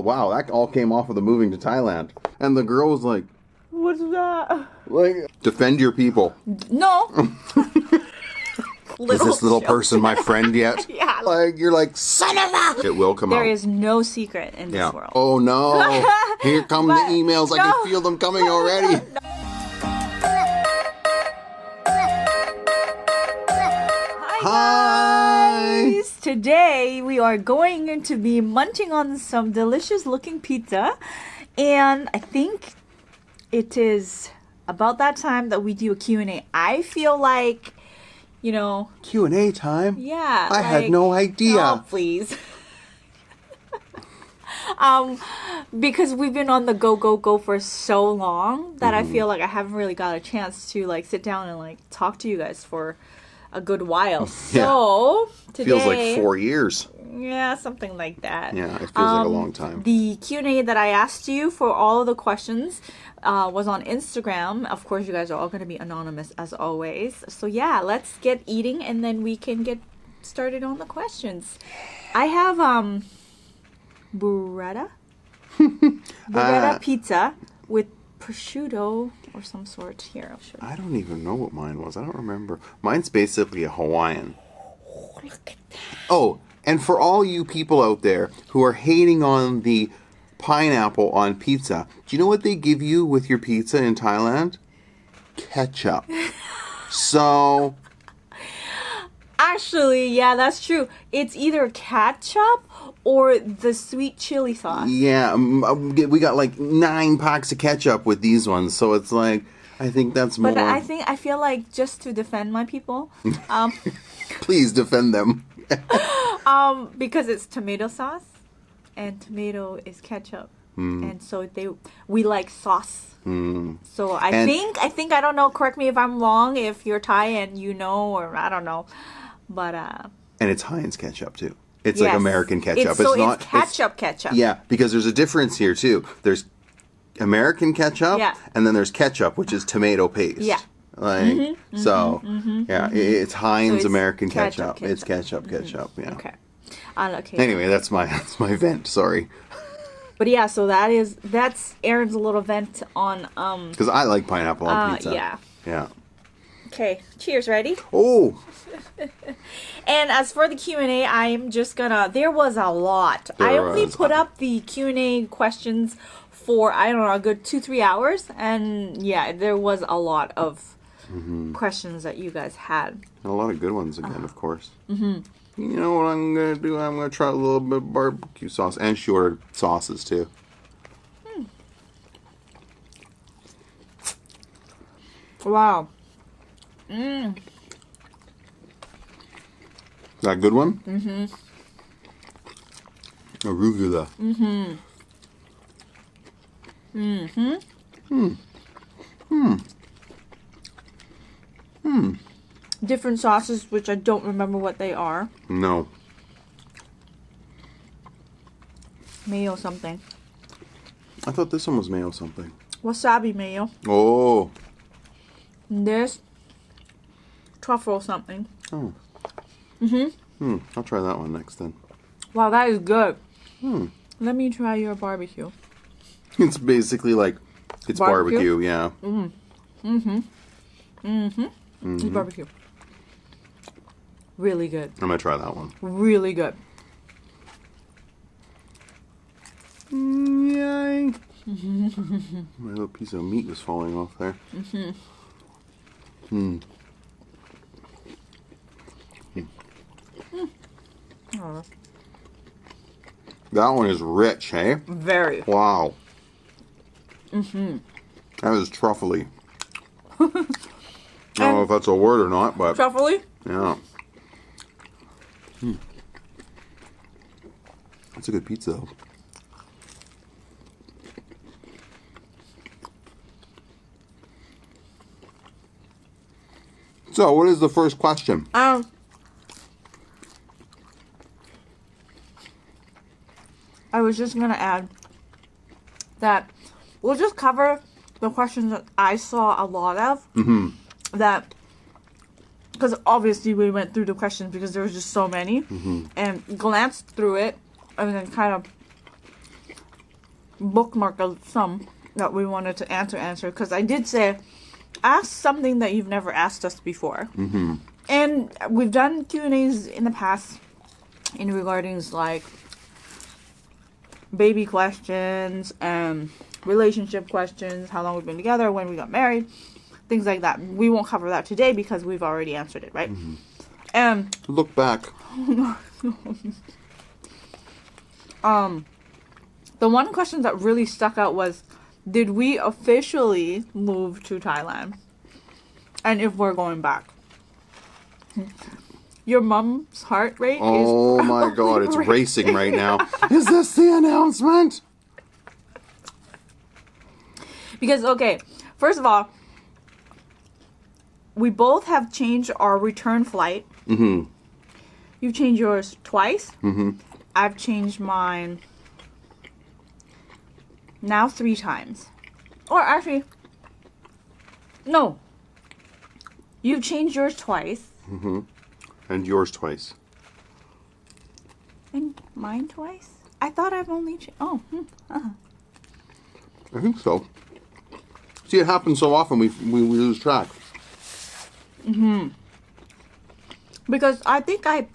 Wow, that all came off of the moving to Thailand. And the girl was like, What's that? like, defend your people. No. Is this little person my friend yet? Yeah. Like, you're like, son of a... It will come out. There is no secret in this world. Oh, no. Here come the emails. I no. can feel them coming already. Hi guys! Today we are going to be munching on some delicious looking pizza, and I think it is about that time that we do a Q&A. I feel like, you know... Q&A time? Yeah. I had no idea. Oh, please. Because we've been on the go for so long that I feel like I haven't really got a chance to like sit down and like talk to you guys for a good while. So today feels like 4 years. Yeah, something like that. Yeah, it feels like a long time. The Q&A that I asked you for all of the questions was on Instagram. Of course, you guys are all going to be anonymous as always. So yeah, let's get eating and then we can get started on the questions. I have burrata pizza with prosciutto or some sort. Here, I'll show you. I don't even know what mine was. I don't remember. Mine's basically a Hawaiian. Look at that. Oh, and for all you people out there who are hating on the pineapple on pizza, do you know what they give you with your pizza in Thailand? Ketchup. So... Actually, yeah, that's true. It's either ketchup or the sweet chili sauce. Yeah, we got like 9 packs of ketchup with these ones, so it's like, I think that's more... But I feel like just to defend my people, Please defend them. because it's tomato sauce and tomato is ketchup. And so we like sauce. So I think I don't know, correct me if I'm wrong, if you're Thai and you know, or I don't know. But and it's Heinz ketchup too. It's like American ketchup. It's ketchup. Yeah, because there's a difference here too. There's American ketchup, and then there's ketchup, which is tomato paste. Yeah. Like it's Heinz, so it's American ketchup. It's ketchup. Yeah. Okay. Anyway, that's my vent. Sorry. But yeah, so that's Aaron's little vent on because I like pineapple on pizza. Yeah. Okay, cheers, ready? Oh. And as for the Q&A, I'm just gonna, there was a lot. I only put up the Q&A questions for, I don't know, a good 2-3 hours. And yeah, there was a lot of questions that you guys had. A lot of good ones again, of course. You know what I'm going to do? I'm going to try a little bit of barbecue sauce and shorter sauces too. Wow. That a good one? Arugula. Different sauces, which I don't remember what they are. No. Mayo something. I thought this one was mayo something. Wasabi mayo. Oh. And this truffle something. Oh. I'll try that one next then. Wow, that is good. Let me try your barbecue. It's basically like, it's barbecue, yeah. It's barbecue. Really good. I'm gonna try that one. Really good. Yay. My little piece of meat was falling off there. Oh. That one is rich, hey? Very. Wow. That is truffly. I don't know if that's a word or not, but... Truffly? Yeah. That's a good pizza, though. So, what is the first question? I was just going to add that we'll just cover the questions that I saw a lot of. That, because obviously we went through the questions because there was just so many. And glanced through it and then kind of bookmarked some that we wanted to answer because I did say, ask something that you've never asked us before. Mm-hmm. And we've done Q&As in the past in regardings like baby questions and relationship questions, how long we've been together, when we got married, things like that. We won't cover that today because we've already answered it, right? Mm-hmm. And look back. The one question that really stuck out was, did we officially move to Thailand? And if we're going back. Your mom's heart rate is... Oh my god, it's racing right now. Is this the announcement? Because, okay, first of all, we both have changed our return flight. Mm-hmm. You've changed yours twice. Mm-hmm. I've changed mine now 3 times. Or actually, no. You've changed yours twice. Mm-hmm. And yours twice. And mine twice? I thought I've only changed... Oh. I think so. See, it happens so often we lose track. Mm-hmm. Because I think I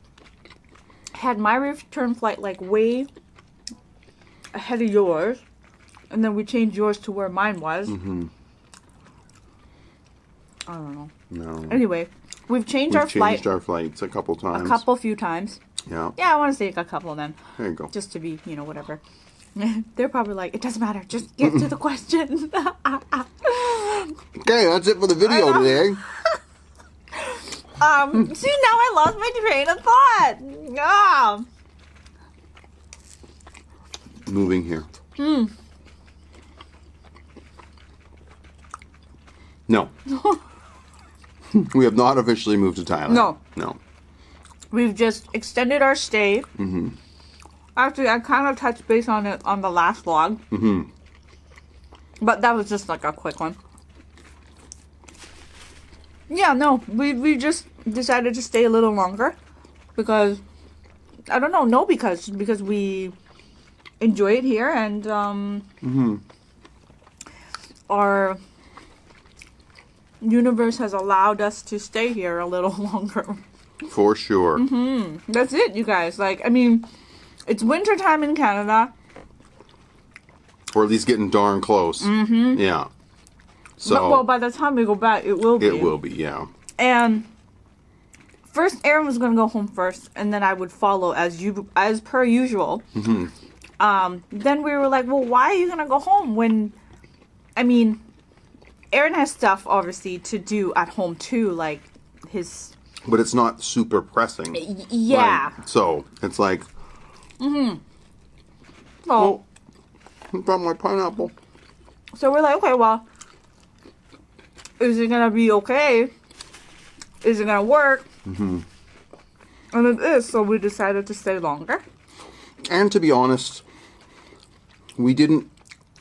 had my return flight like way ahead of yours. And then we changed yours to where mine was. Mm-hmm. I don't know. No. Anyway, we've changed our flights a couple times. Few times. Yeah. Yeah, I want to say a couple then. There you go. Just to be, whatever. They're probably like, it doesn't matter. Just get to the question. Okay, that's it for the video today. See, now I lost my train of thought. Ah. Moving here. No. We have not officially moved to Thailand. No. No. We've just extended our stay. Mm-hmm. Actually, I kind of touched base on it on the last vlog. Mm-hmm. But that was just like a quick one. Yeah, no, we just decided to stay a little longer because I don't know, because we enjoy it here and our universe has allowed us to stay here a little longer. For sure. Mm-hmm. That's it, you guys. Like, I mean, it's winter time in Canada. Or at least getting darn close. Mm-hmm. Yeah. So, well, by the time we go back, it will be. It will be, yeah. And first, Aaron was gonna go home first, and then I would follow as per usual. Mm-hmm. Then we were like, well, why are you gonna go home when? I mean, Aaron has stuff obviously to do at home too, like his. But it's not super pressing. Yeah. Like, so it's like. Mm-hmm. Oh, I got my pineapple. So we're like, okay, well, is it gonna be okay? Is it gonna work? Mm-hmm. And it is, so we decided to stay longer. And to be honest, we didn't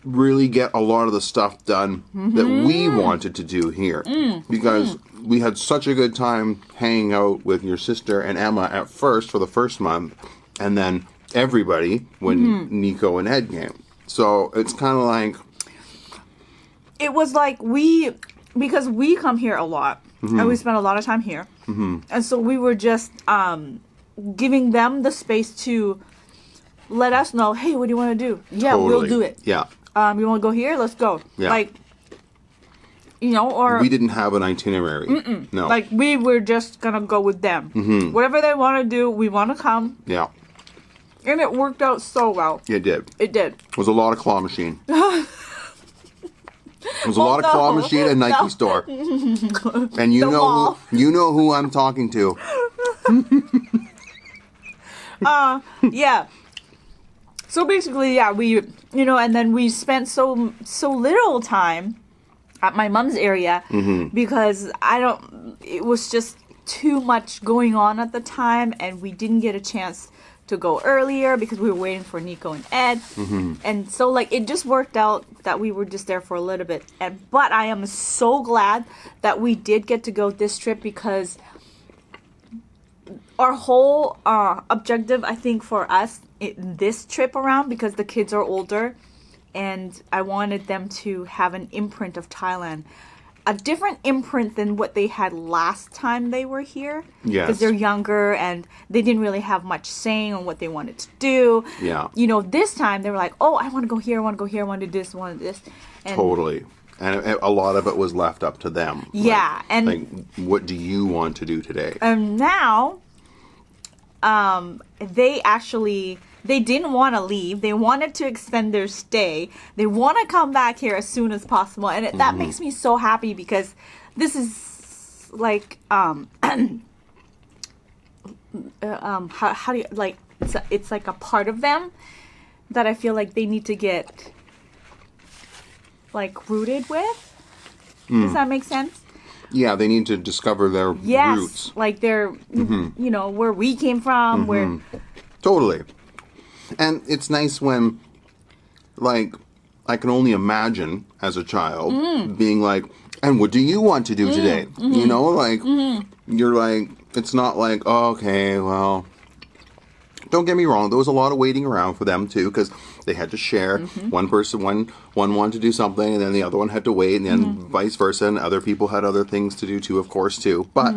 really get a lot of the stuff done that we wanted to do here. Because we had such a good time hanging out with your sister and Emma at first for the first month. And then everybody when Nico and Ed came. So it's kind of like... It was like because we come here a lot. And we spend a lot of time here. And so we were just giving them the space to let us know, hey, what do you want to do? Yeah, Totally. we'll do it. Yeah. You want to go here? Let's go. Yeah. Like, or... We didn't have an itinerary. No. Like, we were just going to go with them. Whatever they want to do, we want to come. Yeah. And it worked out so well. It did. It did. It was a lot of claw machine. It was a lot of claw machine and Nike store. And you know who I'm talking to. Yeah. So basically, yeah, we, and then we spent so little time at my mom's area because it was just too much going on at the time, and we didn't get a chance to go earlier because we were waiting for Nico and Ed. And so, like, it just worked out that we were just there for a little bit. But I am so glad that we did get to go this trip because our whole objective, I think, for us in this trip around, because the kids are older and I wanted them to have an imprint of Thailand. A different imprint than what they had last time they were here. Yes. Because they're younger and they didn't really have much saying on what they wanted to do. Yeah. You know, this time they were like, oh, I want to go here, I want to go here, I want to do this, I want to do this. And Totally. And a lot of it was left up to them. Yeah. Like, and like, what do you want to do today? And now, they didn't want to leave. They wanted to extend their stay. They want to come back here as soon as possible. And that makes me so happy because this is like, how do you, like, it's like a part of them that I feel like they need to get, like, rooted with. Does that make sense? Yeah, they need to discover their roots. Like they're, you know, where we came from, where... Totally. And it's nice when, like, I can only imagine as a child being like, and what do you want to do today? You know, like, you're like, it's not like, oh, okay, well, don't get me wrong. There was a lot of waiting around for them, too, because they had to share. One person, one wanted to do something, and then the other one had to wait, and then vice versa, and other people had other things to do, too, of course, too. But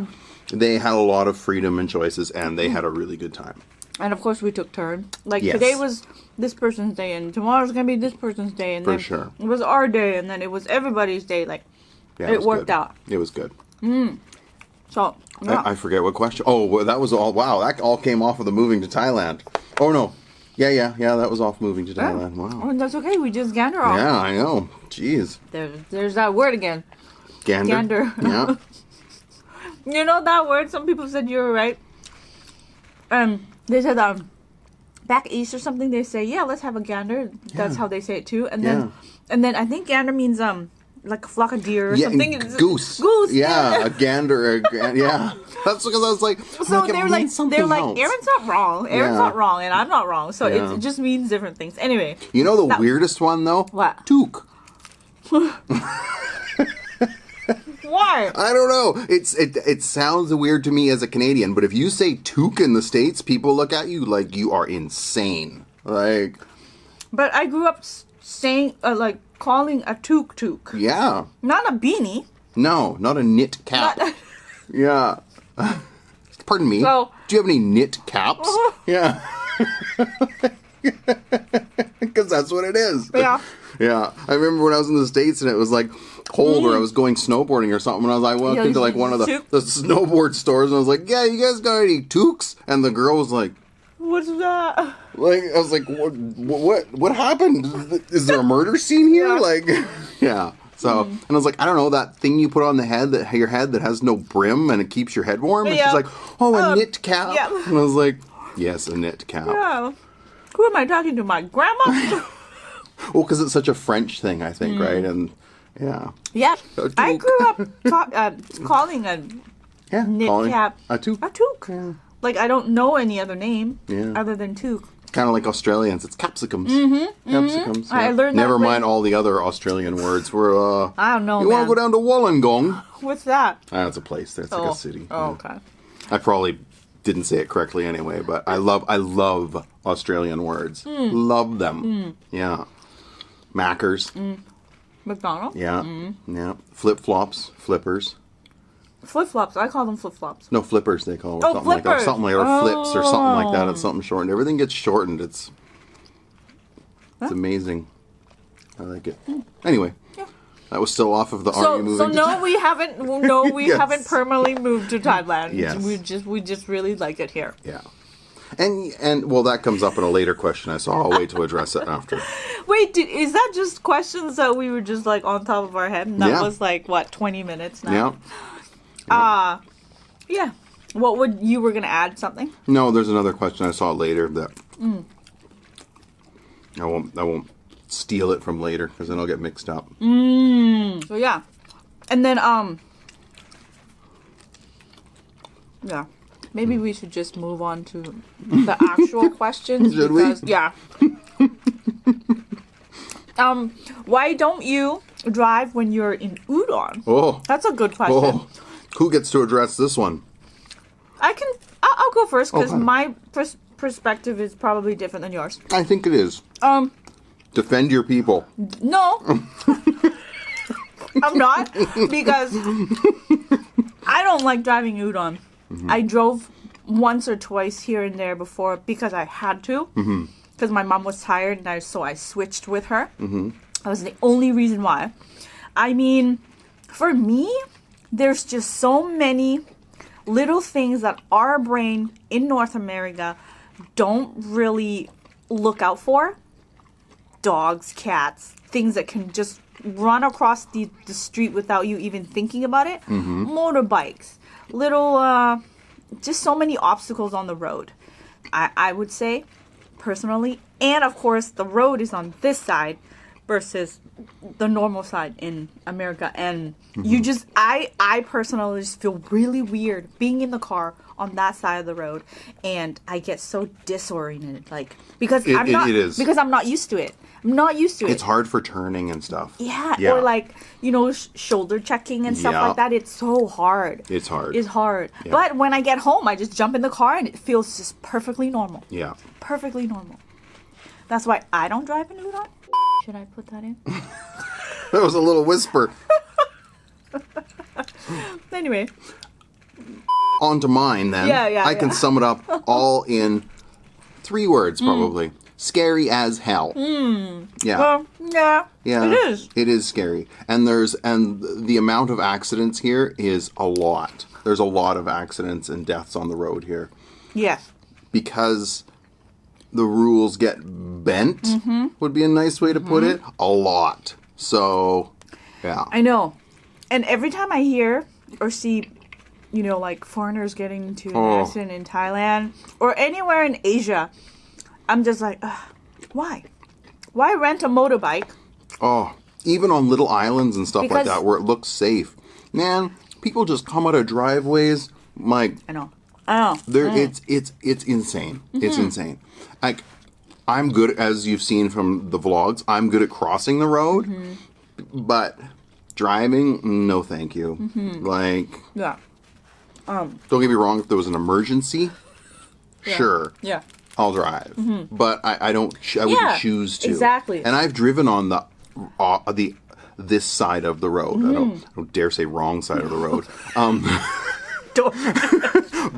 they had a lot of freedom and choices, and they had a really good time. And of course we took turns. Like Yes. today was this person's day and tomorrow's gonna be this person's day and For then sure. it was our day and then it was everybody's day. Like Yeah, it was worked good. out. It was good. So yeah. I forget what question. Oh, well, that was all. Wow, that all came off of the moving to Thailand. Oh no, yeah. That was off moving to Thailand. Wow. Oh, that's okay. We just gander off. Yeah, I know. Jeez. There's that word again. Gander. Gander. Yeah. You know that word? Some people said you were right. They said back east or something. They say let's have a gander. That's how they say it too. And then I think gander means like a flock of deer or something. Goose. Goose. Yeah, a gander. Yeah. That's because I was like, So they're like, else. Aaron's not wrong. Aaron's Yeah. not wrong, and I'm not wrong. So Yeah. it just means different things. Anyway. You know the weirdest one though? What? Toque. Why? I don't know. It sounds weird to me as a Canadian, but if you say toque in the States, people look at you like you are insane. Like, But I grew up saying, like, calling a toque. yeah. Not a beanie. No, not a knit cap. Not- Yeah. Pardon me. So- Do you have any knit caps? Yeah. Because that's what it is. Yeah. Yeah. I remember when I was in the States and it was like cold or I was going snowboarding or something and I was like, walked into like one of the snowboard stores and I was like, yeah, you guys got any toques? And the girl was like, What's that? like, I was like, what happened? Is there a murder scene here? Yeah. Like, yeah. So, and I was like, I don't know, that thing you put on your head that has no brim and it keeps your head warm? And Yeah. she's like, oh, a knit cap? yeah. And I was like, yes, a knit cap. Yeah. Who am I talking to? My grandma? Well, because it's such a French thing, I think, right? And, yeah. Yeah. A I toque. grew up calling a Yeah. knit calling cap a toque. a toque. Yeah. Like, I don't know any other name Yeah. other than toque. Kind of like Australians. It's capsicums. Capsicums. I yeah. learned that Never with- mind all the other Australian words. We're, I don't know, you want man. to go down to Wollongong? What's that? That's a place there. It's like a city. Oh, Yeah. okay. I probably didn't say it correctly anyway, but I love Australian words. Love them. Yeah. Mackers. McDonald's? Yeah. Yeah. Flip-flops. Flippers. Flip-flops. I call them flip-flops. No, flippers they call it. Oh, something like that. flippers. Something like or flips or something like that. Oh. It's something shortened. Everything gets shortened. It's amazing. I like it. Anyway. Yeah. That was still off of the Are You Moving So to no, we haven't. No, we Yes. haven't permanently moved to Thailand. Yes. We just really like it here. Yeah. And well, that comes up in a later question I saw. I'll wait to address it after. Wait, is that just questions that we were just like on top of our head? And that Yeah. was like what 20 minutes now. Yeah. Yeah. What would you were gonna add something? No, there's another question I saw later that I won't steal it from later because then I'll get mixed up. So yeah, and then yeah, maybe we should just move on to the actual questions. Should we? Because, yeah. Why don't you drive when you're in udon? Oh, That's a good question. oh, who gets to address this one? I'll go first because Okay. my perspective is probably different than yours. I think it is. Defend your people. No. I'm not, because I don't like driving udon. I drove once or twice here and there before because I had to. Because my mom was tired, and so I switched with her. That was the only reason why. I mean, for me, there's just so many little things that our brain in North America don't really look out for. Dogs, cats, things that can just run across the street without you even thinking about it. Motorbikes, little, just so many obstacles on the road, I would say, personally. And of course, the road is on this side versus the normal side in America. And you just, I personally just feel really weird being in the car on that side of the road. And I get so disoriented, like, because I'm not used to it. I'm not used to it. It's hard for turning and stuff. Yeah. Or like, shoulder checking and stuff like that. It's so hard. It's hard. It's hard. Yeah. But when I get home, I just jump in the car and it feels just perfectly normal. Yeah. Perfectly normal. That's why I don't drive an udon. Should I put that in? That was a little whisper. Anyway. On to mine then. I can sum it up all in 3 words probably. Scary as hell. Yeah. Well, yeah. It is. It is scary. And the amount of accidents here is a lot. There's a lot of accidents and deaths on the road here. Yes. Because the rules get bent would be a nice way to put it. A lot. So, yeah. I know. And every time I hear or see, like foreigners getting into an accident in Thailand or anywhere in Asia, I'm just like, why? Why rent a motorbike? Oh, even on little islands and stuff like that where it looks safe. Man, people just come out of driveways. Like, I know. It's insane. It's insane. Like, I'm good, as you've seen from the vlogs, I'm good at crossing the road. But driving, no thank you. Like, don't get me wrong, if there was an emergency, sure. Yeah. I'll drive, but I wouldn't choose to. Exactly. And I've driven on this side of the road. I don't dare say wrong side of the road.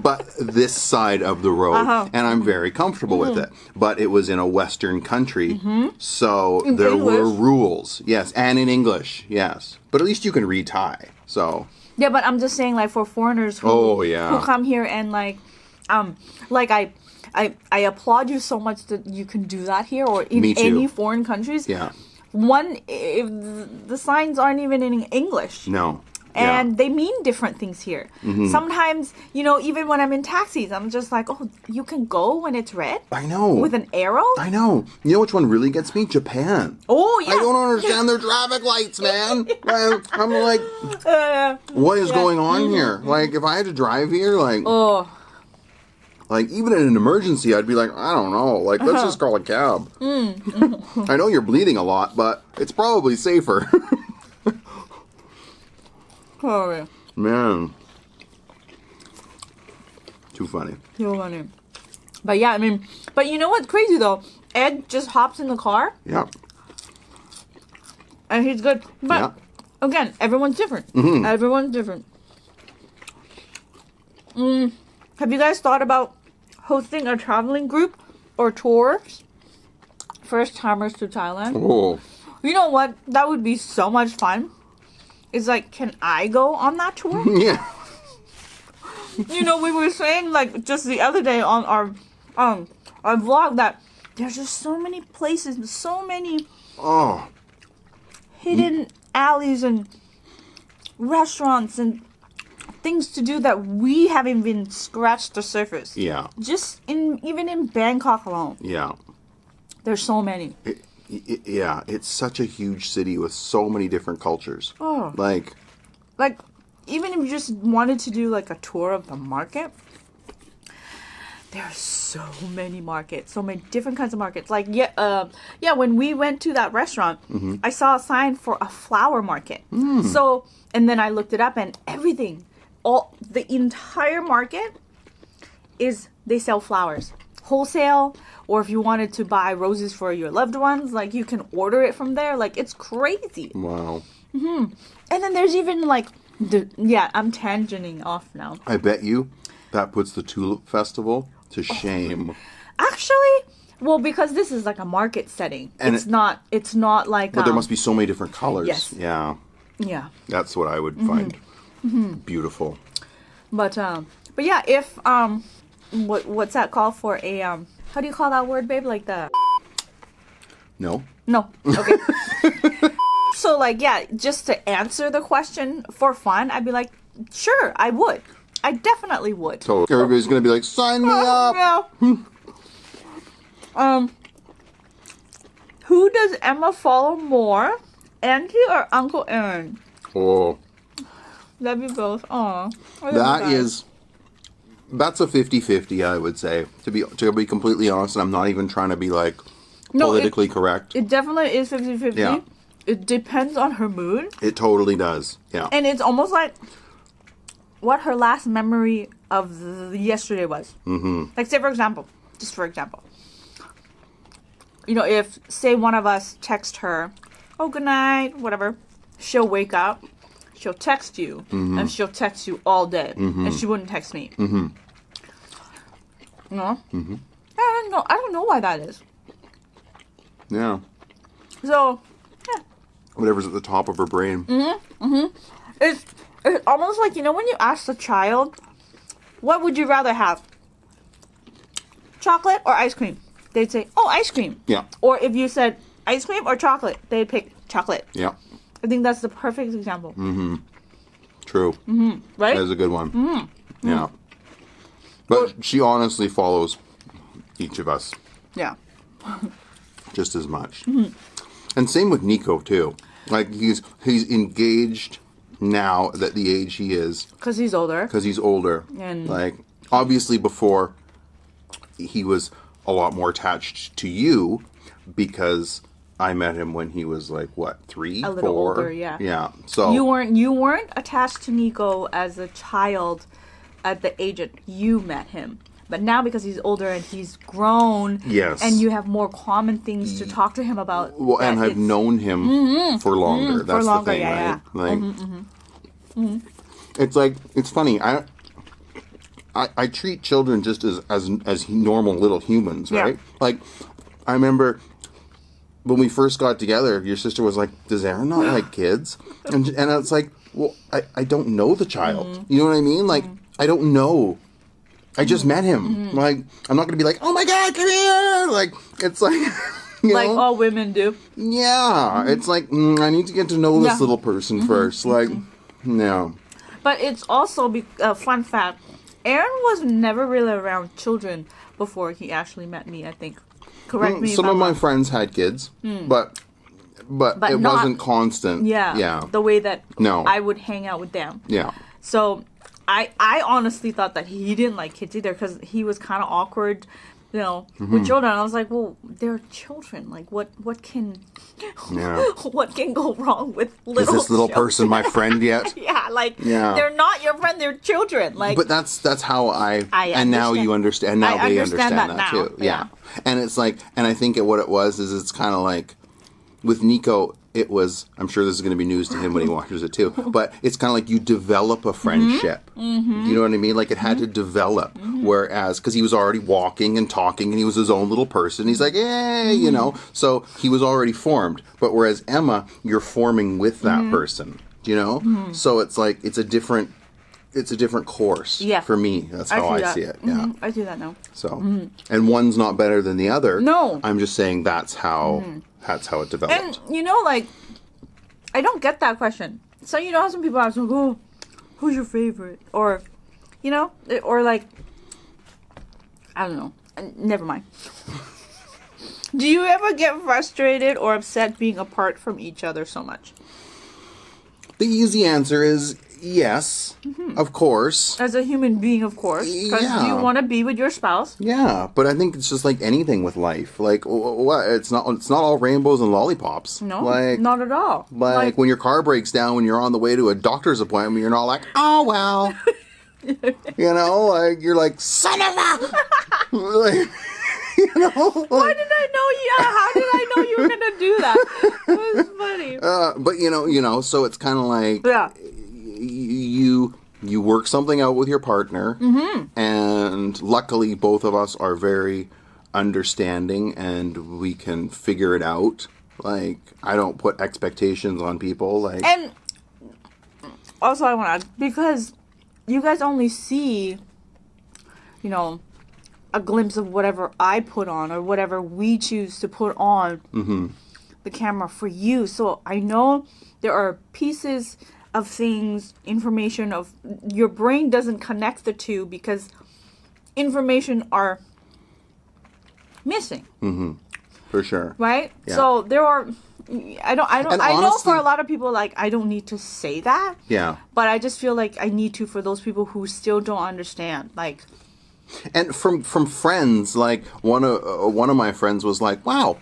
But this side of the road, and I'm very comfortable with it. But it was in a Western country, so there were rules. Yes, and in English, yes. But at least you can read Thai, so. Yeah, but I'm just saying, like, for foreigners who come here and I applaud you so much that you can do that here or in any foreign countries. Yeah. If the signs aren't even in English. No. And they mean different things here. Sometimes, even when I'm in taxis, I'm just like, oh, you can go when it's red? I know. With an arrow? I know. You know which one really gets me? Japan. Oh, yeah. I don't understand their traffic lights, man. I'm like, what is going on here? Like, if I had to drive here, like... Like, even in an emergency, I'd be like, I don't know. Like, let's just call a cab. I know you're bleeding a lot, but it's probably safer. Oh, man. Too funny. Too funny. But yeah, I mean, but you know what's crazy though? Ed just hops in the car. Yeah. And he's good. But again, everyone's different. Everyone's different. Have you guys thought about hosting a traveling group or tours? First timers to Thailand. Oh. You know what? That would be so much fun. It's like, can I go on that tour? Yeah. We were saying like just the other day on our vlog that there's just so many places, so many hidden alleys and restaurants and things to do that we haven't even scratched the surface. Yeah. Just even in Bangkok alone. Yeah. There's so many. Yeah, it's such a huge city with so many different cultures. Oh. Like, even if you just wanted to do like a tour of the market, there are so many markets, so many different kinds of markets. Like, when we went to that restaurant, I saw a sign for a flower market. So, and then I looked it up and everything, the entire market they sell flowers. wholesale, or if you wanted to buy roses for your loved ones, like you can order it from there. Like it's crazy. Wow. And then there's even like, I'm tangenting off now. I bet you that puts the Tulip Festival to shame. Actually, well, because this is like a market setting. And it's not like... But there must be so many different colors. Yes. Yeah. Yeah. That's what I would find beautiful. But yeah, if, what's that called for a, how do you call that word, babe? Like the... No. No. Okay. So, like, yeah, just to answer the question for fun, I'd be like, sure, I would. I definitely would. So everybody's going to be like, sign me up. Yeah. Who does Emma follow more? Auntie or Uncle Aaron? Oh. That'd be both. Aw. That's a 50-50, I would say. To be completely honest, and I'm not even trying to be like politically correct. It definitely is 50-50. Yeah. It depends on her mood. It totally does. Yeah. And it's almost like what her last memory of yesterday was. Mm-hmm. Like, say, for example, you know, if, say, one of us text her, oh, good night, whatever, she'll wake up, she'll text you, and she'll text you all day, and she wouldn't text me. Mm-hmm. You know? Mm-hmm. I don't know why that is. Yeah. So, yeah. Whatever's at the top of her brain. It's almost like, you know, when you ask the child, what would you rather have? Chocolate or ice cream? They'd say, oh, ice cream. Yeah. Or if you said ice cream or chocolate, they'd pick chocolate. Yeah. I think that's the perfect example. True. Right? That is a good one. Yeah. But she honestly follows each of us. Yeah. Just as much. And same with Nico, too. Like, he's engaged now at the age he is. Because he's older. And like, obviously before, he was a lot more attached to you because I met him when he was like, what, 3, 4? A little older, yeah. Yeah. So you weren't attached to Nico as a child at the age that you met him. But now, because he's older and he's grown, yes, and you have more common things to talk to him about. Well, and I've known him for longer. That's the thing, right? Yeah. Like, it's like, it's funny. I treat children just as normal little humans, right? Yeah. Like, I remember when we first got together, your sister was like, "Does Aaron not like kids?" And it's like, well, I don't know the child. You know what I mean? Like, I don't know. I just met him. Like, I'm not going to be like, oh my God, come here. Like, it's like, you like know? all women do. Yeah. It's like, I need to get to know this little person first. Like, no. But it's also a fun fact. Aaron was never really around children before he actually met me, I think. Correct me if Some I'm of my wrong. friends had kids, but it not, wasn't constant. Yeah. The way that No. I would hang out with them. Yeah. So I honestly thought that he didn't like kids either because he was kind of awkward, you know, with children. I was like, well, they're children. Like, what can what can go wrong with little? Is this little children? person my friend yet? They're not your friend. They're children. Like, but that's how I understand. Now you understand. Now they understand that now. too. Yeah. And it's like, and I think what it was is it's kind of like with Nico. It was, I'm sure this is going to be news to him when he watches it too, but it's kind of like you develop a friendship. You know what I mean? Like it had to develop. Whereas, because he was already walking and talking and he was his own little person. He's like, hey, you know, so he was already formed. But whereas Emma, you're forming with that person, you know? So it's like, it's a different course for me. That's how I see it. Yeah. I do that now. So, and one's not better than the other. No. I'm just saying that's how it developed. And, you know, like, I don't get that question. So, you know how some people ask, like, oh, who's your favorite? Or, you know, or like, I don't know. Never mind. Do you ever get frustrated or upset being apart from each other so much? The easy answer is yes, of course. As a human being, of course. Because you want to be with your spouse. Yeah, but I think it's just like anything with life. Like, what? It's not all rainbows and lollipops. No, like, not at all. Like when your car breaks down when you're on the way to a doctor's appointment, you're not like, oh, well. You know, like, you're like, son of a... like, You know? Why did I know? Yeah, how did I know you were gonna do that? It was funny. But so it's kind of like you work something out with your partner, and luckily both of us are very understanding and we can figure it out. Like, I don't put expectations on people. Like, and also I want to, because you guys only see, a glimpse of whatever I put on or whatever we choose to put on the camera for you. So I know there are pieces of things, information of your brain doesn't connect the two because information are missing. For sure. Right? Yeah. So there are I honestly, know for a lot of people, like, I don't need to say that. Yeah. But I just feel like I need to for those people who still don't understand. Like, and from friends, like one of my friends was like, "Wow,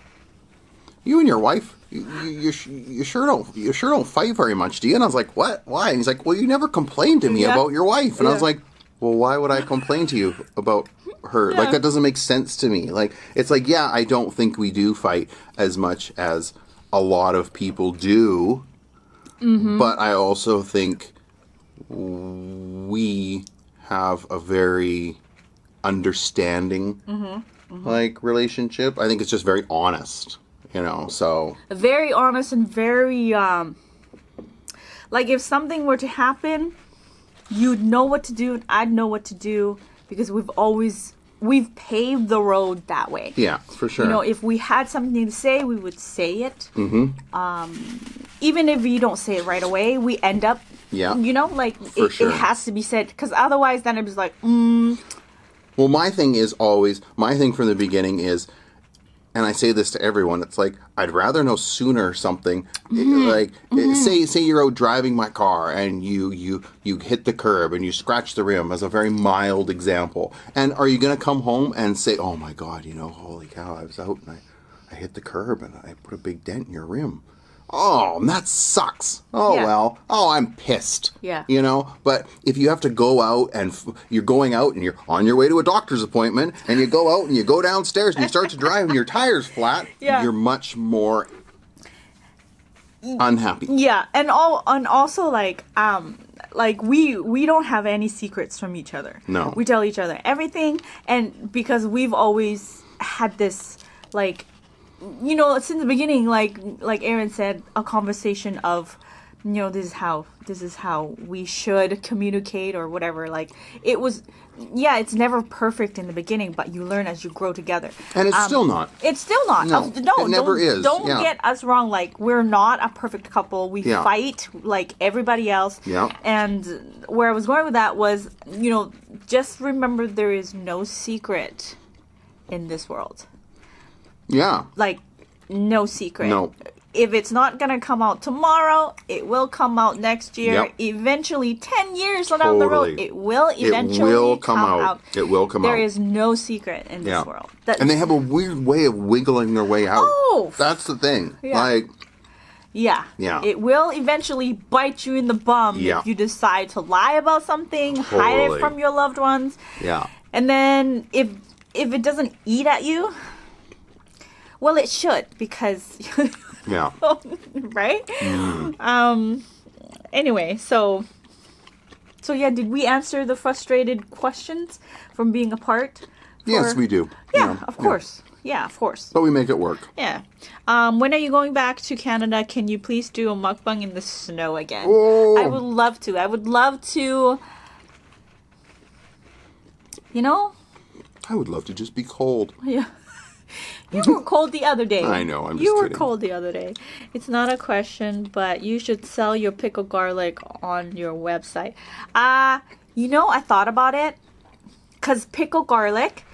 you and your wife, you sure don't fight very much, do you?" And I was like, "What? Why?" And he's like, "Well, you never complained to me about your wife." And I was like, "Well, why would I complain to you about her? Like, that doesn't make sense to me." Like, it's like, yeah, I don't think we do fight as much as a lot of people do, but I also think we have a very understanding like relationship. I think it's just very honest, so very honest and very like, if something were to happen, you'd know what to do and I'd know what to do because we've paved the road that way. Yeah, for sure. If we had something to say, we would say it. Even if you don't say it right away, we end up, like, it has to be said. Because otherwise, then it's like, Well, my thing from the beginning is, and I say this to everyone, it's like, I'd rather know sooner something. Like, say you're out driving my car and you hit the curb and you scratch the rim, as a very mild example. And are you going to come home and say, "Oh my God, holy cow, I was out and I hit the curb and I put a big dent in your rim. Oh, that sucks. Oh, well. Oh, I'm pissed." Yeah. But if you have to go out and you're going out and you're on your way to a doctor's appointment and you go out and you go downstairs and you start to drive and your tire's flat, you're much more unhappy. Yeah. And also, like we don't have any secrets from each other. No. We tell each other everything. And because we've always had this, like, since the beginning, like Aaron said, a conversation of, this is how we should communicate or whatever. Like, it was, it's never perfect in the beginning, but you learn as you grow together. And it's still not. It's still not. No, it never is. Don't get us wrong. Like, we're not a perfect couple. We fight like everybody else. Yeah. And where I was going with that was, just remember there is no secret in this world. Yeah. Like, no secret. No. If it's not going to come out tomorrow, it will come out next year. Yep. Eventually, 10 years down the road, it will eventually come out. It will come out. There is no secret in this world. And they have a weird way of wiggling their way out. Oh! That's the thing. Yeah. Like... Yeah. Yeah. It will eventually bite you in the bum if you decide to lie about something, hide it from your loved ones. Yeah. And then if it doesn't eat at you... Well, it should, because... Yeah. Right? Anyway, so yeah, did we answer the frustrated questions from being apart? Yes, we do. Yeah, of course. Yeah, of course. But we make it work. Yeah. When are you going back to Canada? Can you please do a mukbang in the snow again? Oh. I would love to. I would love to... I would love to just be cold. Yeah. You were cold the other day. I know, I'm just You were kidding. cold the other day. It's not a question, but you should sell your pickled garlic on your website. I thought about it. Because pickled garlic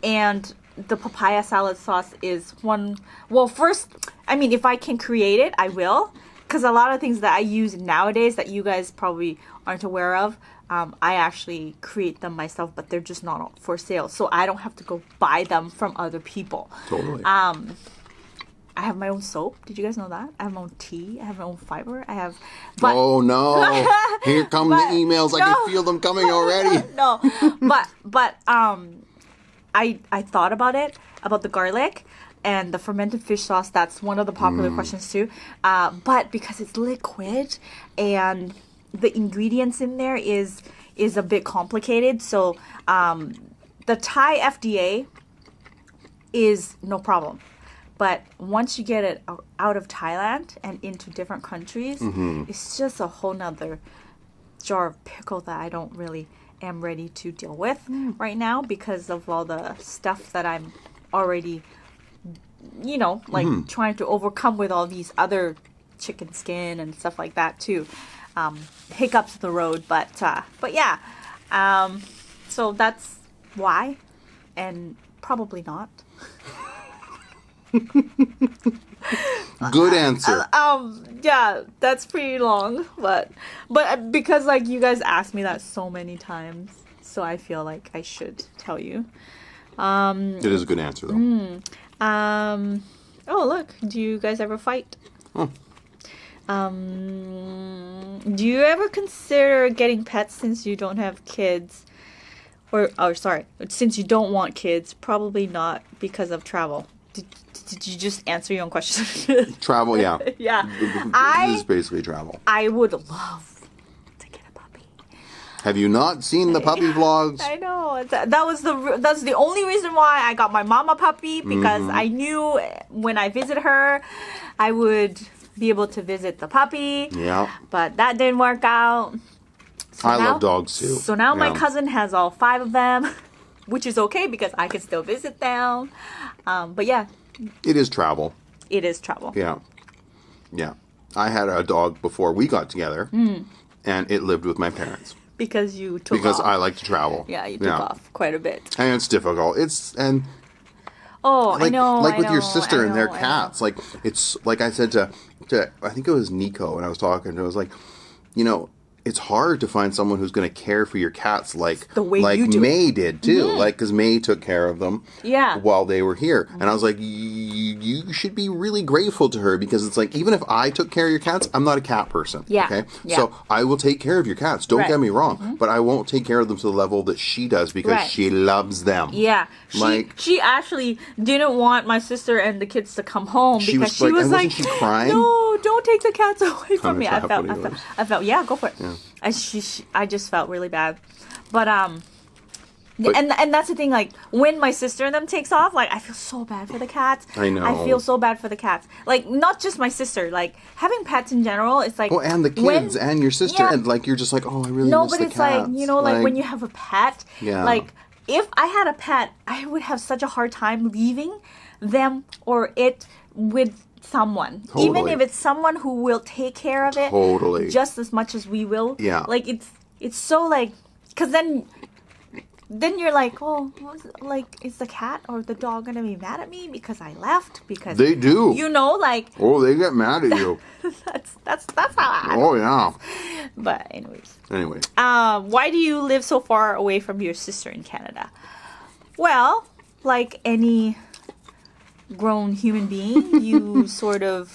and the papaya salad sauce is one... Well, first, if I can create it, I will. Because a lot of things that I use nowadays that you guys probably aren't aware of, I actually create them myself, but they're just not for sale. So I don't have to go buy them from other people. Totally. I have my own soap. Did you guys know that? I have my own tea. I have my own fiber. But, oh, no. Here come the emails. I can feel them coming already. No. But I thought about it, about the garlic and the fermented fish sauce. That's one of the popular questions too. But because it's liquid and the ingredients in there is a bit complicated. So the Thai FDA is no problem. But once you get it out of Thailand and into different countries, it's just a whole nother jar of pickle that I don't really am ready to deal with right now because of all the stuff that I'm already, trying to overcome with all these other chicken skin and stuff like that too. Hiccups of the road, but yeah. So that's why, and probably not. Good answer. Yeah, that's pretty long, but because like you guys asked me that so many times, so I feel like I should tell you. It is a good answer though. Oh look, do you guys ever fight? Oh. Do you ever consider getting pets since you don't have kids? Since you don't want kids, probably not because of travel. Did you just answer your own question? Travel, yeah. Yeah. This is basically travel. I would love to get a puppy. Have you not seen the puppy vlogs? I know. That's the only reason why I got my mama puppy, because I knew when I visit her, I would be able to visit the puppy. Yeah. But that didn't work out. So I love dogs too. So now my cousin has all 5 of them, which is okay because I can still visit them. But yeah. It is travel. It is travel. Yeah. Yeah. I had a dog before we got together, and it lived with my parents. Because you took Because off. I like to travel. Yeah, you took off quite a bit. And it's difficult. Oh, I know. Like with your sister and their cats. Like, it's like I said to I think it was Nico, and I was talking to him, I was like, it's hard to find someone who's going to care for your cats like you do. May did too. Like, because May took care of them while they were here. And I was like, you should be really grateful to her, because it's like, even if I took care of your cats, I'm not a cat person. Yeah. Okay? Yeah. So I will take care of your cats. Don't get me wrong. But I won't take care of them to the level that she does, because she loves them. Yeah. She actually didn't want my sister and the kids to come home because she was like, wasn't she crying? No, don't take the cats away from me. I felt, yeah, go for it. Yeah. I just felt really bad. But and that's the thing, like, when my sister and them takes off, like, I feel so bad for the cats. I know. I feel so bad for the cats. Like, not just my sister, like, having pets in general, it's like... Well, and the kids and your sister, and, like, you're just like, oh, I really miss the cats. No, but it's like, when you have a pet, yeah. like, if I had a pet, I would have such a hard time leaving them or it with someone. Totally. Even if it's someone who will take care of it just as much as we will. Yeah. Like, it's so, like, because then you're like, oh, like, is the cat or the dog gonna be mad at me because I left? Because they do. Like, oh, they get mad at you. that's how I. Oh yeah. But anyways. Anyway. Why do you live so far away from your sister in Canada? Well, like any grown human being, you sort of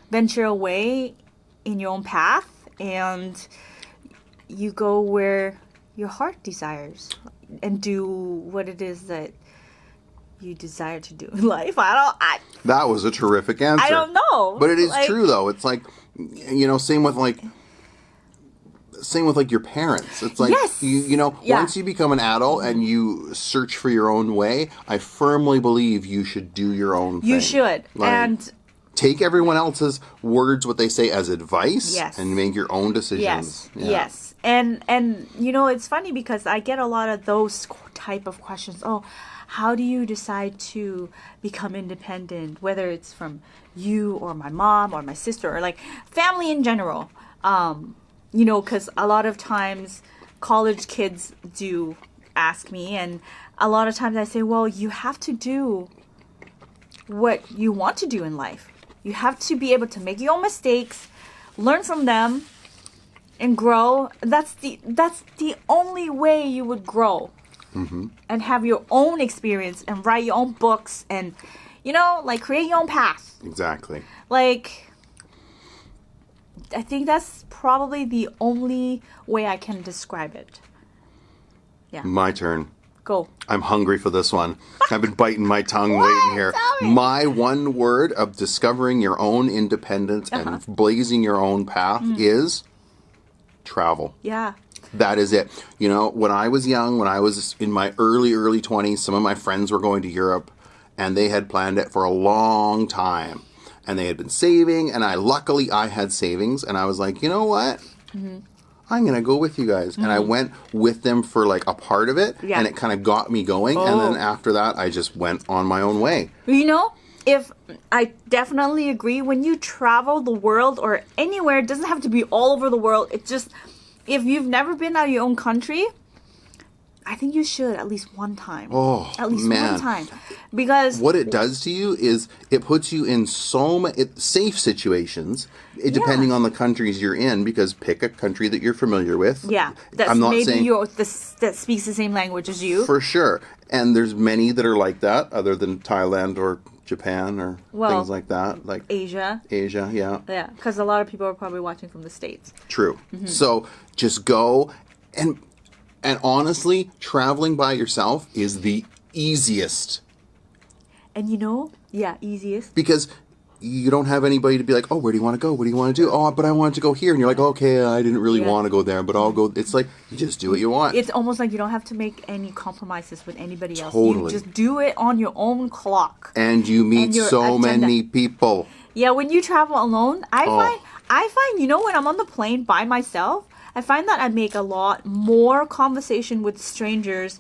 venture away in your own path, and you go where your heart desires and do what it is that you desire to do in life. That was a terrific answer. I don't know. But it is true, though. It's like, same with your parents. It's like, once you become an adult and you search for your own way, I firmly believe you should do your own thing. You should. Like, and take everyone else's words, what they say, as advice, and make your own decisions. Yes. And it's funny because I get a lot of those type of questions. Oh, how do you decide to become independent, whether it's from you or my mom or my sister or like family in general? Because a lot of times college kids do ask me, and a lot of times I say, well, you have to do what you want to do in life. You have to be able to make your own mistakes, learn from them, and grow. That's the only way you would grow. And have your own experience and write your own books and, like, create your own path. Exactly. Like, I think that's probably the only way I can describe it. Yeah. My turn. Go. I'm hungry for this one. I've been biting my tongue waiting here. Tell me. My one word of discovering your own independence and blazing your own path is travel. Yeah. That is it. You know, when I was young, when I was in my early 20s, some of my friends were going to Europe and they had planned it for a long time. And they had been saving, and luckily I had savings, and I was like, you know what? I'm going to go with you guys. And I went with them for like a part of it, and it kind of got me going. And then after that, I just went on my own way. You know, if I definitely agree, when you travel the world or anywhere, it doesn't have to be all over the world. It's just, if you've never been out of your own country, I think you should at least one time. Oh, at least man. one time. Because what it does to you is it puts you in so many safe situations, depending on the countries you're in, because pick a country that you're familiar with. Yeah, that's I'm not maybe saying, that speaks the same language as you. For sure. And there's many that are like that, other than Thailand or Japan or things like that. Like Asia. Asia, yeah. Yeah, because a lot of people are probably watching from the States. True. So just go and honestly, traveling by yourself is the easiest. And you know, easiest. Because you don't have anybody to be like, oh, where do you want to go? What do you want to do? Oh, but I wanted to go here. And you're like, okay, I didn't really want to go there, but I'll go. It's like, you just do what you want. It's almost like you don't have to make any compromises with anybody else. Totally. You just do it on your own clock. And you meet so many people. Yeah, when you travel alone, I find, you know, when I'm on the plane by myself, I find that I make a lot more conversation with strangers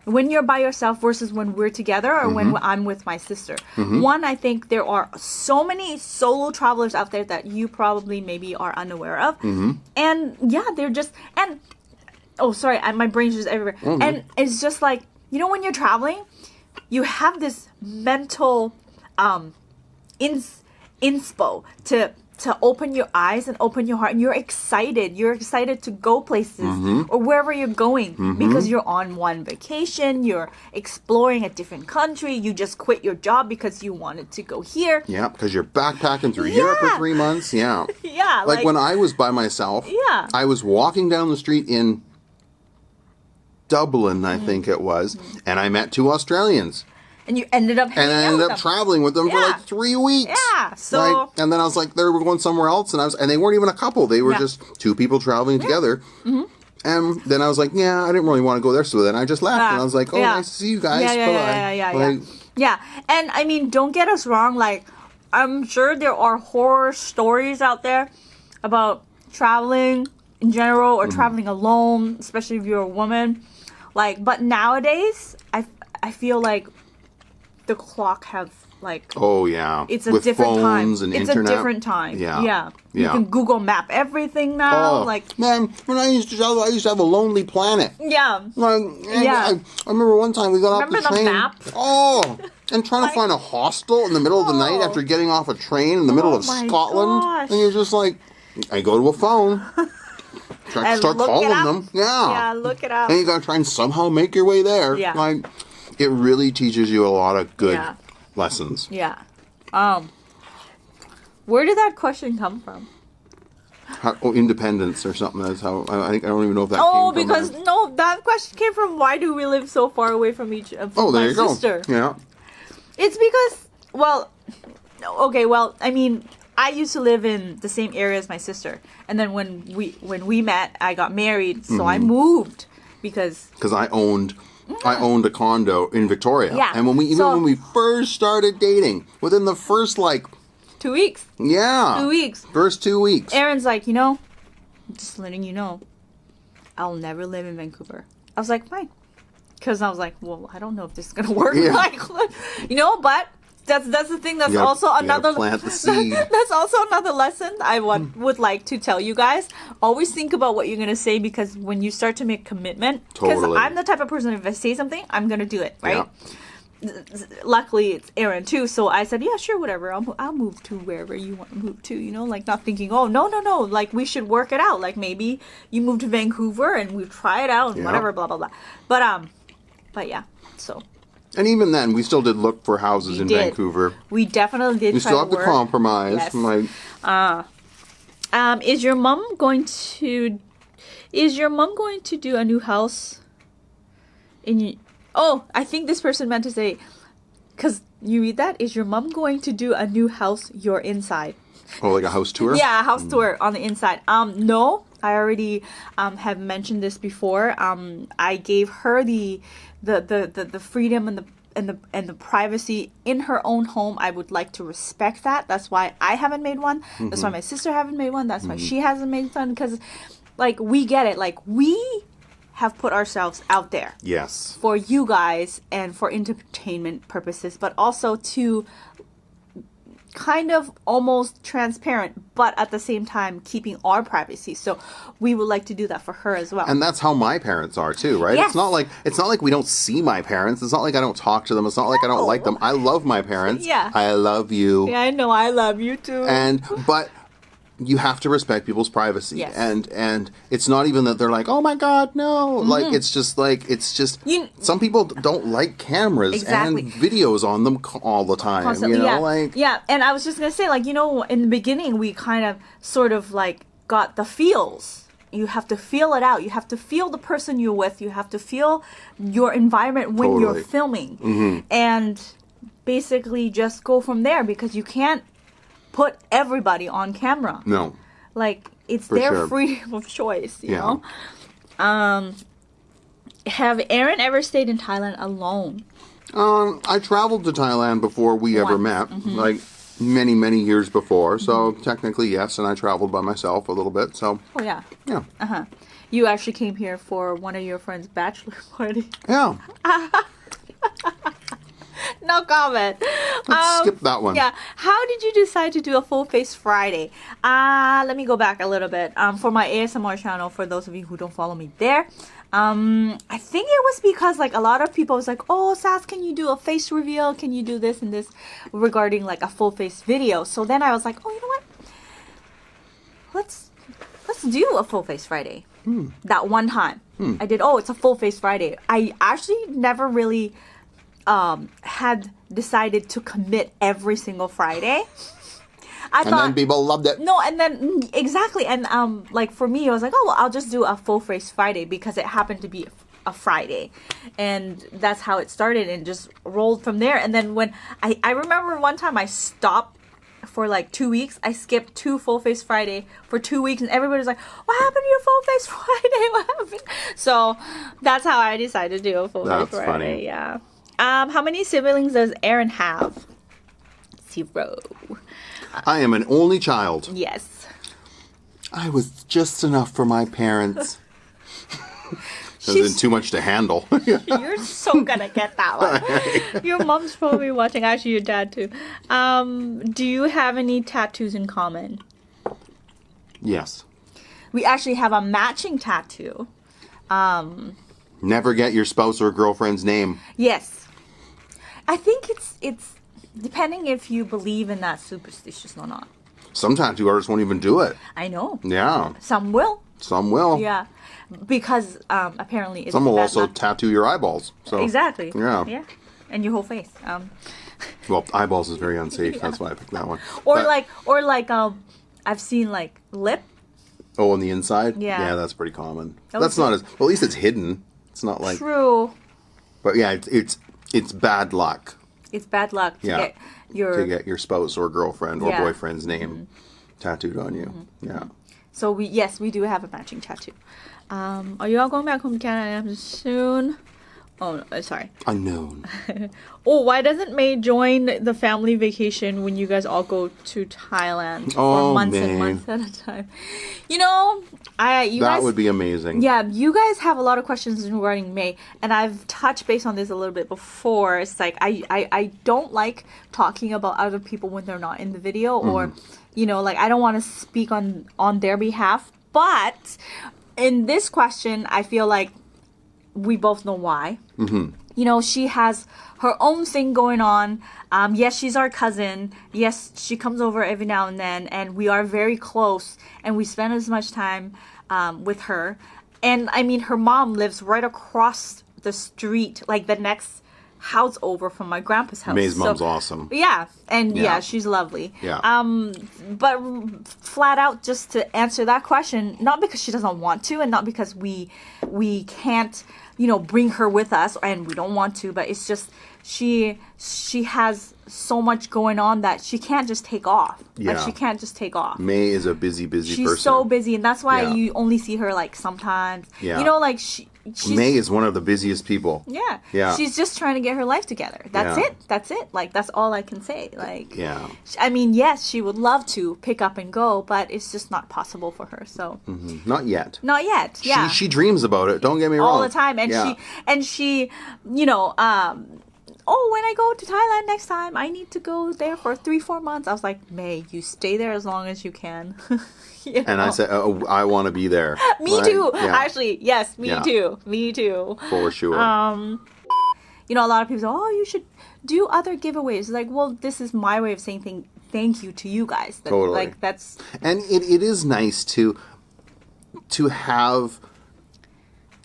when you're by yourself versus when we're together or when I'm with my sister. One, I think there are so many solo travelers out there that you probably maybe are unaware of. And yeah, they're just, and, oh, sorry, my brain's just everywhere. And it's just like, you know, when you're traveling, you have this mental inspo to open your eyes and open your heart, and you're excited to go places or wherever you're going because you're on one vacation, you're exploring a different country, you just quit your job because you wanted to go here. Yeah, because you're backpacking through Europe for 3 months. Yeah. Yeah. Like when I was by myself, I was walking down the street in Dublin, I think it was, and I met 2 Australians. And you ended up hanging out with them. And I ended up traveling with them for like 3 weeks. Yeah, so... and then I was like, they were going somewhere else, and they weren't even a couple. They were just 2 people traveling together. And then I was like, I didn't really want to go there. So then I just left. And I was like, nice to see you guys. Bye-bye. Yeah. And I mean, don't get us wrong. Like, I'm sure there are horror stories out there about traveling in general or traveling alone, especially if you're a woman. Like, but nowadays, I feel like the clock has like it's a with different phones time. And it's internet. a different time. Yeah. You can Google Map everything now. Like, man, when I used to travel, I used to have a Lonely Planet. Yeah. I remember one time we got off the train. Map? And trying to find a hostel in the middle of the night after getting off a train in the middle of Scotland. Gosh. And you're just like, I go to a phone. Start calling them. Yeah, look it up. And you gotta try and somehow make your way there. Yeah. Like, it really teaches you a lot of good lessons. Yeah. Where did that question come from? Independence or something. That's how I don't even know if that came from. Because that question came from why do we live so far away from each from there you sister. Go. Yeah. It's because I mean, I used to live in the same area as my sister, and then when we met, I got married, so I moved because I owned a condo in Victoria. Yeah. And when we first started dating, within the first 2 weeks. Yeah. 2 weeks. First 2 weeks. Aaron's like, just letting you know, I'll never live in Vancouver. I was like, fine. Because I was like, well, I don't know if this is going to work. Yeah. But that's the thing. That's also another plant the seed. That's also another lesson I would like to tell you guys. Always think about what you're gonna say, because when you start to make commitment, because I'm the type of person, if I say something, I'm gonna do it, right? Yeah. Luckily, it's Aaron too, so I said, yeah, sure, whatever. I'll move to wherever you want to move to. Like not thinking, oh no, like we should work it out. Like maybe you move to Vancouver and we try it out and whatever, blah blah blah. But yeah, so. And even then, we still did look for houses in Vancouver. We definitely did. We still have to compromise. Yes. Is your mom going to do a new house Oh, I think this person meant to say, because you read that, is your mom going to do a new house you're inside? Oh, like a house tour? Yeah, a house tour on the inside. No, I already have mentioned this before. I gave her the freedom and the privacy in her own home. I would like to respect that. That's why I haven't made one. That's why my sister haven't made one. That's why she hasn't made one. Because, like, we get it. Like, we have put ourselves out there. Yes. For you guys and for entertainment purposes, but also to kind of almost transparent, but at the same time keeping our privacy. So we would like to do that for her as well. And that's how my parents are too, right? Yes. It's not like we don't see my parents. It's not like I don't talk to them. It's not like I don't like them. I love my parents. Yeah. I love you. Yeah, I know. I love you too. But you have to respect people's privacy. Yes. And it's not even that they're like, oh my God, no. Like, it's just some people don't like cameras Exactly. and videos on them all the time. Constantly, you know, yeah. like. Yeah, and I was just going to say, like, you know, in the beginning, we kind of sort of like got the feels. You have to feel it out. You have to feel the person you're with. You have to feel your environment when Totally. you're filming. And basically just go from there, because you can't put everybody on camera. No. Like, it's For their sure. freedom of choice, you know? Have Aaron ever stayed in Thailand alone? I traveled to Thailand before we ever met, like many, many years before. So technically, yes, and I traveled by myself a little bit. So Oh, yeah. yeah, You actually came here for one of your friend's bachelor party. yeah. No comment. Let's skip that one. Yeah. How did you decide to do a full face Friday? Let me go back a little bit. For my ASMR channel, for those of you who don't follow me there, I think it was because like a lot of people was like, oh, Sas, can you do a face reveal? Can you do this and this regarding like a full face video? So then I was like, oh, you know what? Let's do a full face Friday. That one time I did. Oh, it's a full face Friday. I actually never really had decided to commit every single Friday. Then people loved it. No, and then exactly, and like for me, I was like, oh, well, I'll just do a full face Friday because it happened to be a Friday, and that's how it started, and just rolled from there. And then when I remember one time I stopped for like 2 weeks. I skipped 2 full face Friday for 2 weeks, and everybody's like, what happened to your full face Friday? What happened? So that's how I decided to do a full face Friday. Funny. Yeah. How many siblings does Aaron have? 0. I am an only child. Yes. I was just enough for my parents. Isn't too much to handle. You're so gonna get that one. Your mom's probably watching. Actually, your dad too. Do you have any tattoos in common? Yes. We actually have a matching tattoo. Never get your spouse or girlfriend's name. Yes. I think it's depending if you believe in that superstitious or not. Some tattoo artists won't even do it. I know. Yeah. Some will. Some will. Yeah. Because apparently it's Some will bad also luck. tattoo your eyeballs. So Exactly. Yeah. Yeah. And your whole face. Well, eyeballs is very unsafe. That's why I picked that one. Or But- like I've seen like lip. Oh, on the inside? Yeah. Yeah, that's pretty common. That That's was not as well. At least it's hidden. It's not like. True. But yeah, it's bad luck It's bad luck to Yeah. get your your spouse or girlfriend or Yeah. boyfriend's name tattooed on you. Yeah. So we do have a matching tattoo. Are you all going back home to Canada soon? Oh, no, sorry. Unknown. Oh, why doesn't May join the family vacation when you guys all go to Thailand for Oh, months May. and months at a time? You know, you That guys would be amazing. Yeah, you guys have a lot of questions regarding May, and I've touched base on this a little bit before. It's like I don't like talking about other people when they're not in the video, or you know, like I don't want to speak on their behalf. But in this question, I feel like we both know why. You know, she has her own thing going on. Yes, she's our cousin. Yes, she comes over every now and then, and we are very close, and we spend as much time with her. And I mean, her mom lives right across the street, like the next house over from my grandpa's house. May's mom's awesome. Yeah, and Yeah. yeah, she's lovely. Yeah. But flat out, just to answer that question, not because she doesn't want to, and not because we can't, bring her with us, and we don't want to, but it's just she has so much going on that she can't just take off. Yeah. Like, she can't just take off. May is a busy person. She's so busy, and that's why Yeah. you only see her like sometimes. Yeah. Like she's, May is one of the busiest people. Yeah. Yeah. She's just trying to get her life together. That's Yeah. it. That's it. Like, that's all I can say. Like, Yeah. I mean, yes, she would love to pick up and go, but it's just not possible for her. So, Not yet. not yet. Yeah. She dreams about it. Don't get me wrong. all the time. And Yeah. she, oh, when I go to Thailand next time, I need to go there for 3-4 months. I was like, May, you stay there as long as you can. And I said, oh, I want to be there. Me Right? too. Yeah. Actually, yes, me Yeah. too. Me too. For sure. A lot of people say, oh, you should do other giveaways. Like, well, this is my way of saying thank you to you guys. Totally. Like, that's... And it is nice to have...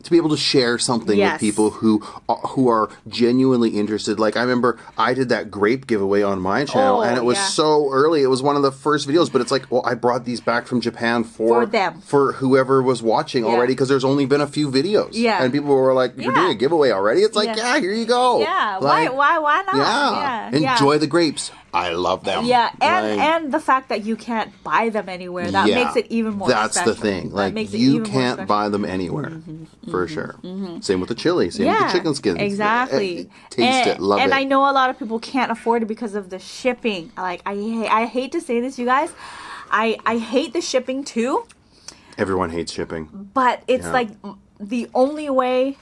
to be able to share something Yes. with people who are genuinely interested. Like, I remember I did that grape giveaway on my channel, Oh, and it was yeah. so early. It was one of the first videos, but it's like, well, I brought these back from Japan For them. for whoever was watching Yeah. already, because there's only been a few videos. Yeah. And people were like, you're Yeah. doing a giveaway already? It's like, Yeah. yeah, here you go. Yeah, Like, why not? Yeah. Yeah, Enjoy the grapes. I love them. Yeah, Like, and the fact that you can't buy them anywhere, that yeah, makes it even more That's special. the thing. That Like, makes it you even more can't special. buy them anywhere. For sure. Same with the chili. Same with the chicken skins. Exactly. Taste it. Love and it. I know a lot of people can't afford it because of the shipping. Like, I hate to say this, you guys. I hate the shipping too, Everyone hates shipping. but it's Yeah. like the only way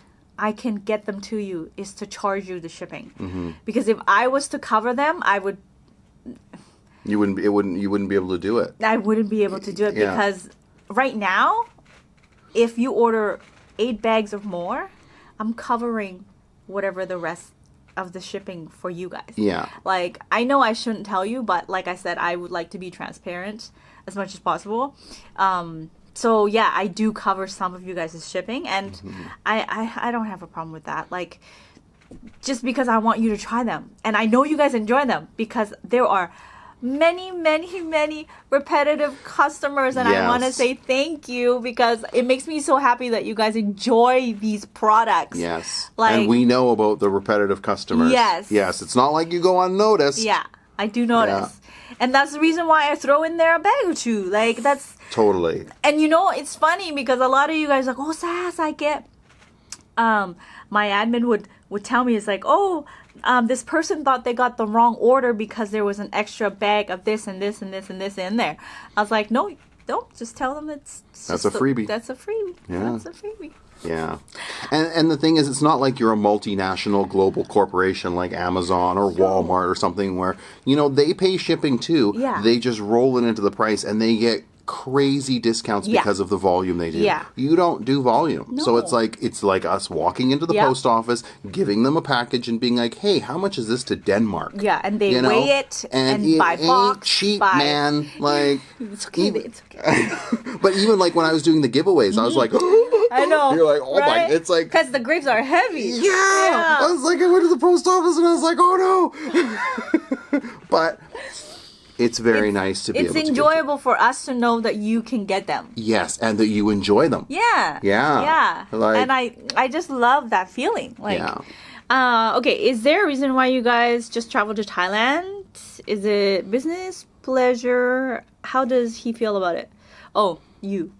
I can get them to you is to charge you the shipping. Because if I was to cover them, You wouldn't be able to do it. I wouldn't be able to do it Yeah. because right now, if you order 8 bags or more, I'm covering whatever the rest of the shipping for you guys. Yeah. Like, I know I shouldn't tell you, but like I said, I would like to be transparent as much as possible. So yeah, I do cover some of you guys' shipping, and I don't have a problem with that. Like, just because I want you to try them, and I know you guys enjoy them, because there are many repetitive customers, and I want to Yes. say thank you, because it makes me so happy that you guys enjoy these products. Yes. Like- and we know about the repetitive customers. Yes. Yes. It's not like you go unnoticed. Yeah, I do notice. And that's the reason why I throw in there a bag or two. Like, that's... Totally. And it's funny because a lot of you guys are like, oh, Sass, I get... my admin would tell me, it's like, oh, this person thought they got the wrong order because there was an extra bag of this and this and this and this in there. I was like, no, don't. Just tell them it's That's just a freebie. That's a freebie. Yeah. That's a freebie. Yeah. And the thing is, it's not like you're a multinational global corporation like Amazon or Walmart or something where, they pay shipping too. Yeah. They just roll it into the price and they get crazy discounts Yeah. because of the volume they do. Yeah. You don't do volume. So No. it's like us walking into the Yeah. post office, giving them a package and being like, hey, how much is this to Denmark? Yeah, and they weigh it and it buy ain't box, cheap, buy- man. Like, It's okay. It's okay. but even like when I was doing the giveaways, I was like, I know. You're like, oh my, it's like, because the grapes are heavy. yeah! I was like, I went to the post office and I was like, oh no! But it's very nice to be able It's to give enjoyable for us to know that you can get them. Yes, and that you enjoy them. Yeah. Yeah. Yeah. Like- and I just love that feeling. Like, Yeah. okay, is there a reason why you guys just traveled to Thailand? Is it business, pleasure? How does he feel about it? Oh, you.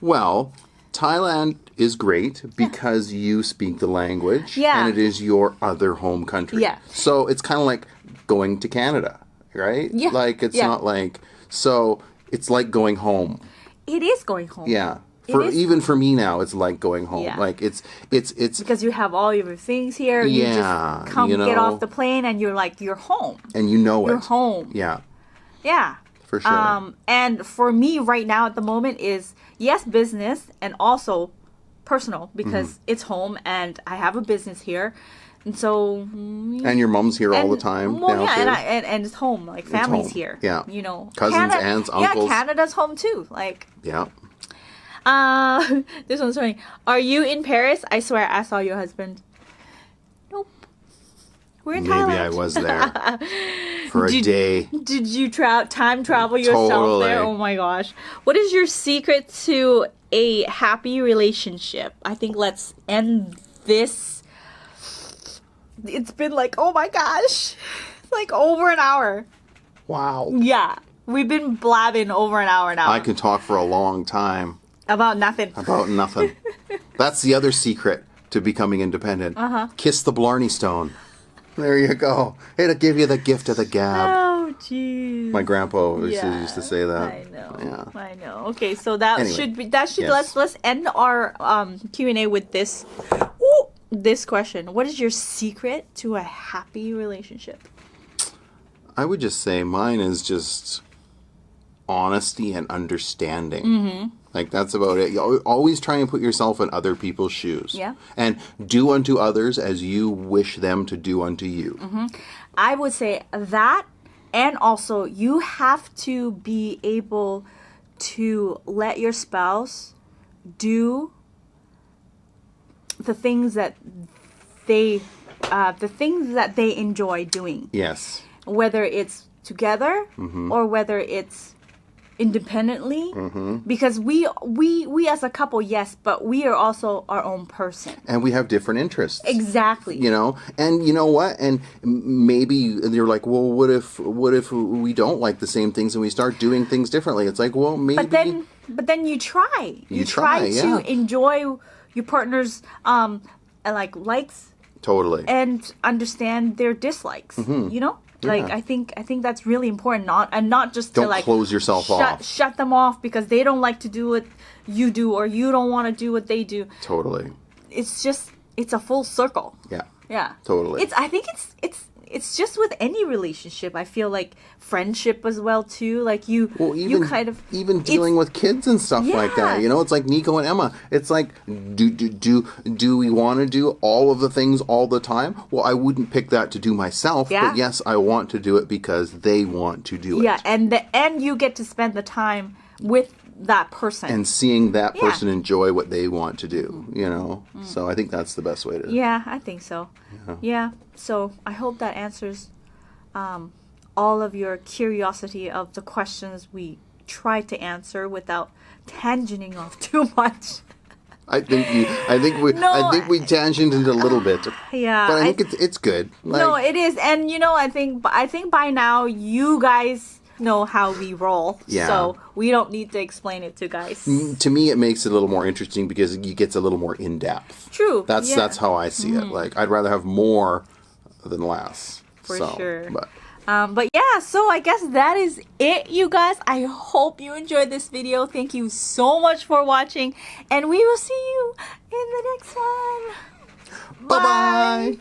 Well, Thailand is great because you speak the language. Yeah. And it is your other home country. Yeah. So it's kind of like going to Canada, right? Yeah. Like, it's Yeah. not like, so it's like going home. It is going home. Yeah. It For is- even for me now, it's like going home. Yeah. Like it's Because you have all your things here. You Yeah, just come you get know. off the plane and you're like, you're home. and you know You're it. home. Yeah. Yeah. For sure. And for me right now at the moment is, yes, business and also personal, because Mm-hmm. it's home and I have a business here. And so... And your mom's here all the time Well, now yeah, too. and it's home. Like, family's home. here. Yeah. Cousins, Cousins, aunts, uncles. Yeah, Canada's home too. Like... Yeah. This one's funny. Are you in Paris? I swear I saw your husband. Nope. We're in Maybe Thailand. I was there for a day. Did you time travel yourself there? Oh my gosh. What is your secret to a happy relationship? I think let's end this. It's been like, oh my gosh. Like over an hour. Wow. Yeah. We've been blabbing over an hour now. I can talk for a long time. About nothing. About nothing. That's the other secret to becoming independent. Kiss the Blarney Stone. There you go. It'll give you the gift of the gab. Oh, jeez. My grandpa used to say that. I know. Yeah. I know. Okay, so that Anyway, should yes. let's end our Q&A with this. Ooh, this question. What is your secret to a happy relationship? I would just say mine is just honesty and understanding. Like, that's about it. You always try and put yourself in other people's shoes. Yeah. And do unto others as you wish them to do unto you. I would say that, and also you have to be able to let your spouse do the things that they enjoy doing. Yes. Whether it's together or whether it's independently, because we as a couple, yes, but we are also our own person, And we have different interests. exactly. You know, and you know what? And maybe you're like, well, what if we don't like the same things and we start doing things differently? It's like, well, maybe. But then you try. You try, to yeah. enjoy your partner's likes Totally. and understand their dislikes. You know, like Yeah. I think that's really important. Not just Don't to like close yourself off. shut them off because they don't like to do what you do or you don't want to do what they do. Totally. It's a full circle. Yeah. Yeah. Totally. I think it's just with any relationship. I feel like friendship as well too. Like you kind of even dealing with kids and stuff like that. Yeah. You know, it's like Nico and Emma. It's like, do we want to do all of the things all the time? Well, I wouldn't pick that to do myself. Yeah. But yes, I want to do it because they want to do it. Yeah, and you get to spend the time with that person. And seeing that person enjoy what they want to do, you know? So I think that's the best way to... Yeah, I think so. Yeah. So I hope that answers all of your curiosity of the questions we tried to answer without tangenting off too much. I think we tangented a little bit. Yeah. But I think it's good. No, it is. And you know, I think by now you guys know how we roll. Yeah. So we don't need to explain it to guys. To me, it makes it a little more interesting because it gets a little more in depth. True. That's how I see it. Like, I'd rather have more than less. For sure. But yeah, so I guess that is it, you guys. I hope you enjoyed this video. Thank you so much for watching, and we will see you in the next one. bye-bye.